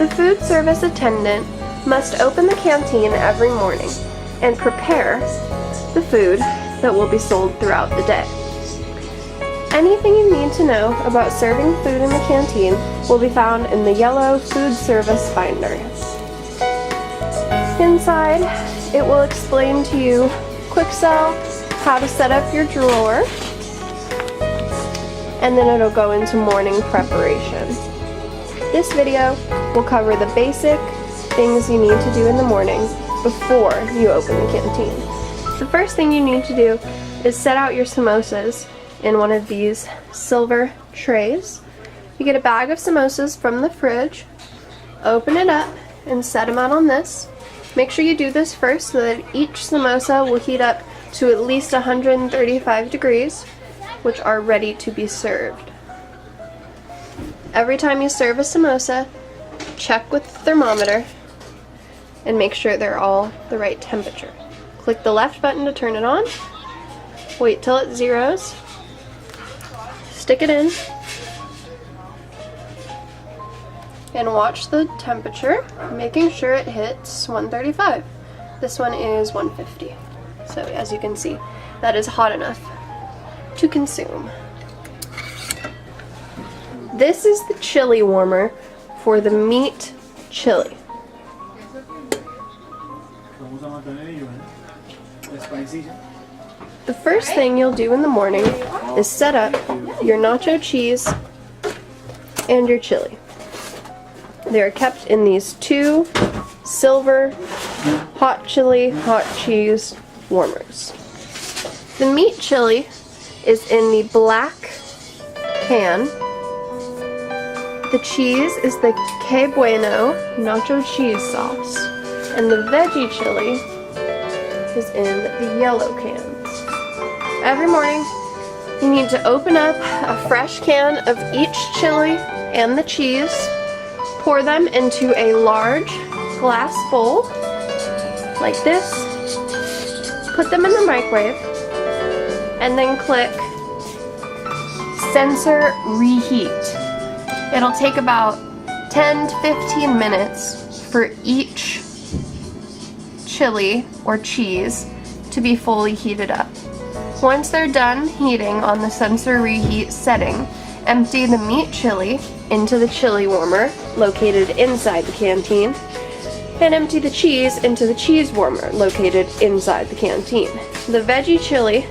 The food service attendant must open the canteen every morning and prepare the food that will be sold throughout the day. Anything you need to know about serving food in the canteen will be found in the yellow food service binder. Inside, it will explain to you quick sell, how to set up your drawer, and then it'll go into morning preparation. This video will cover the basic things you need to do in the morning before you open the canteen. The first thing you need to do is set out your samosas in one of these silver trays. You get a bag of samosas from the fridge, open it up, and set them out on this. Make sure you do this first so that each samosa will heat up to at least 135 degrees, which are ready to be served. Every time you serve a samosa, check with the thermometer and make sure they're all the right temperature. Click the left button to turn it on, wait till it zeros, stick it in, and watch the temperature, making sure it hits 135. This one is 150. So as you can see, that is hot enough to consume. This is the chili warmer for the meat chili. The first thing you'll do in the morning is set up your nacho cheese and your chili. They are kept in these two silver hot chili, hot cheese warmers. The meat chili is in the black can. The cheese is the Que Bueno nacho cheese sauce. And the veggie chili is in the yellow cans. Every morning, you need to open up a fresh can of each chili and the cheese, pour them into a large glass bowl, like this, put them in the microwave, and then click Sensor Reheat. It'll take about 10 to 15 minutes for each chili or cheese to be fully heated up. Once they're done heating on the sensor reheat setting, empty the meat chili into the chili warmer located inside the canteen, and empty the cheese into the cheese warmer located inside the canteen. The veggie chili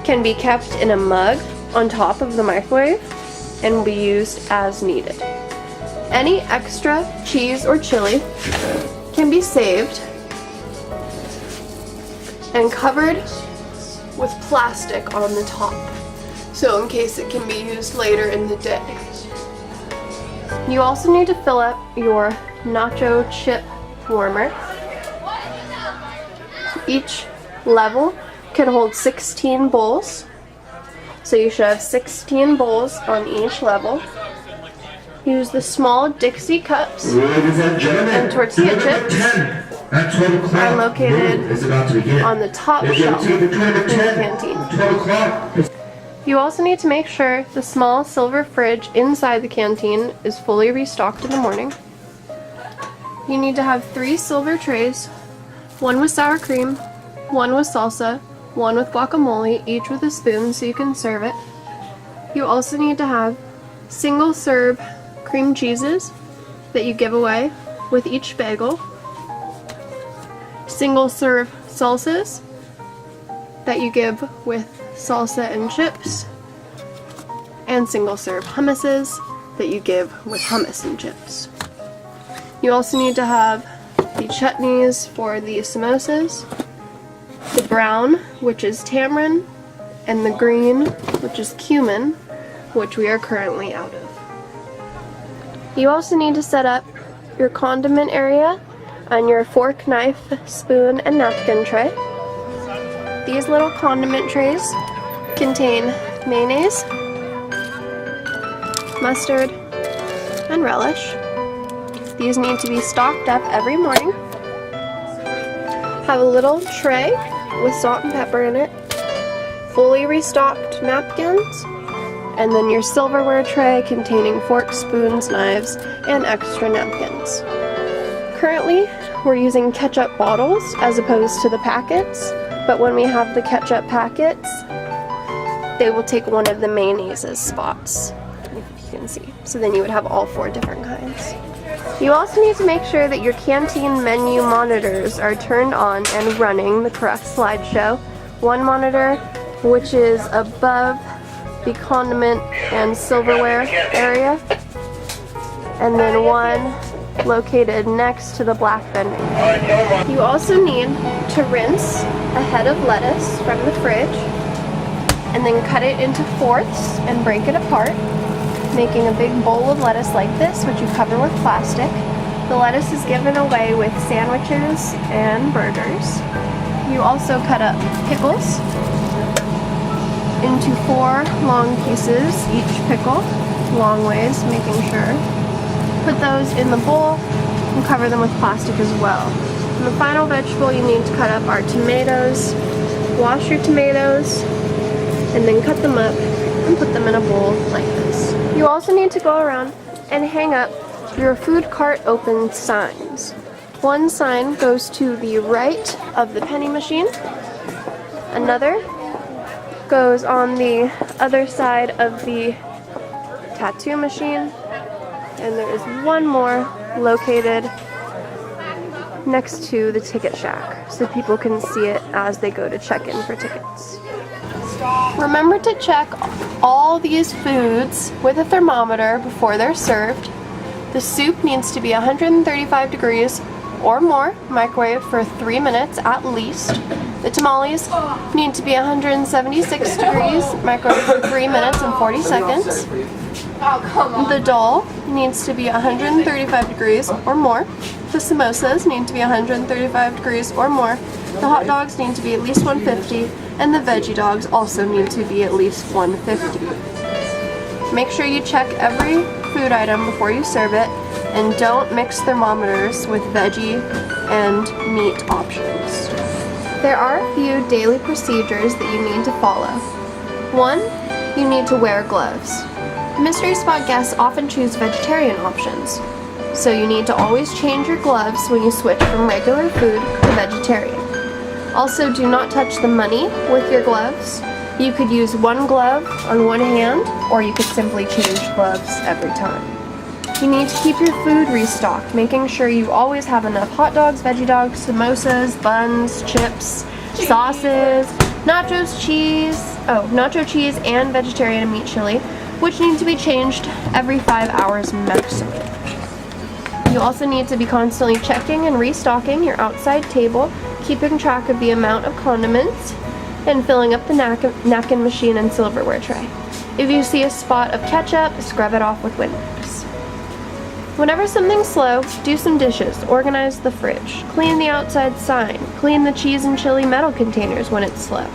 can be kept in a mug on top of the microwave and will be used as needed. Any extra cheese or chili can be saved and covered with plastic on the top, so in case it can be used later in the day. You also need to fill up your nacho chip warmer. Each level can hold 16 bowls, so you should have 16 bowls on each level. Use the small Dixie cups, and tortilla chips are located on the top shelf in the canteen. You also need to make sure the small silver fridge inside the canteen is fully restocked in the morning. You need to have 3 silver trays, one with sour cream, one with salsa, one with guacamole, each with a spoon so you can serve it. You also need to have single serve cream cheeses that you give away with each bagel, single serve salsas that you give with salsa and chips, and single serve hummuses that you give with hummus and chips. You also need to have the chutneys for the samosas, the brown, which is tamarind, and the green, which is cumin, which we are currently out of. You also need to set up your condiment area on your fork, knife, spoon, and napkin tray. These little condiment trays contain mayonnaise, mustard, and relish. These need to be stocked up every morning. Have a little tray with salt and pepper in it, fully restocked napkins, And then your silverware tray containing forks, spoons, knives, and extra napkins. Currently, we're using ketchup bottles as opposed to the packets, but when we have the ketchup packets, they will take one of the mayonnaise's spots, if you can see. So then you would have all 4 different kinds. You also need to make sure that your canteen menu monitors are turned on and running the correct slideshow. One monitor, which is above the condiment and silverware area, and then one located next to the black vending. You also need to rinse a head of lettuce from the fridge and then cut it into fourths and break it apart, making a big bowl of lettuce like this, which you cover with plastic. The lettuce is given away with sandwiches and burgers. You also cut up pickles into 4 long pieces, each pickle, long ways, making sure. Put those in the bowl and cover them with plastic as well. And the final vegetable you need to cut up are tomatoes. Wash your tomatoes and then cut them up and put them in a bowl like this. You also need to go around and hang up your food cart open signs. One sign goes to the right of the penny machine. Another goes on the other side of the tattoo machine. And there is one more located next to the ticket shack so people can see it as they go to check in for tickets. Remember to check all these foods with a thermometer before they're served. The soup needs to be 135 degrees or more, microwave for 3 minutes at least. The tamales need to be 176 degrees, microwave for 3 minutes and 40 seconds. The dal needs to be 135 degrees or more. The samosas need to be 135 degrees or more. The hot dogs need to be at least 150, and the veggie dogs also need to be at least 150. Make sure you check every food item before you serve it, and don't mix thermometers with veggie and meat options. There are a few daily procedures that you need to follow. 1, you need to wear gloves. Mystery spot guests often choose vegetarian options, so you need to always change your gloves when you switch from regular food to vegetarian. Also, do not touch the money with your gloves. You could use one glove on one hand, or you could simply change gloves every time. You need to keep your food restocked, making sure you always have enough hot dogs, veggie dogs, samosas, buns, chips, sauces, nacho cheese, and vegetarian and meat chili, which need to be changed every 5 hours maximum. You also need to be constantly checking and restocking your outside table, keeping track of the amount of condiments, and filling up the napkin machine and silverware tray. If you see a spot of ketchup, scrub it off with Windex. Whenever something's slow, do some dishes, organize the fridge, clean the outside sign, clean the cheese and chili metal containers when it's slow.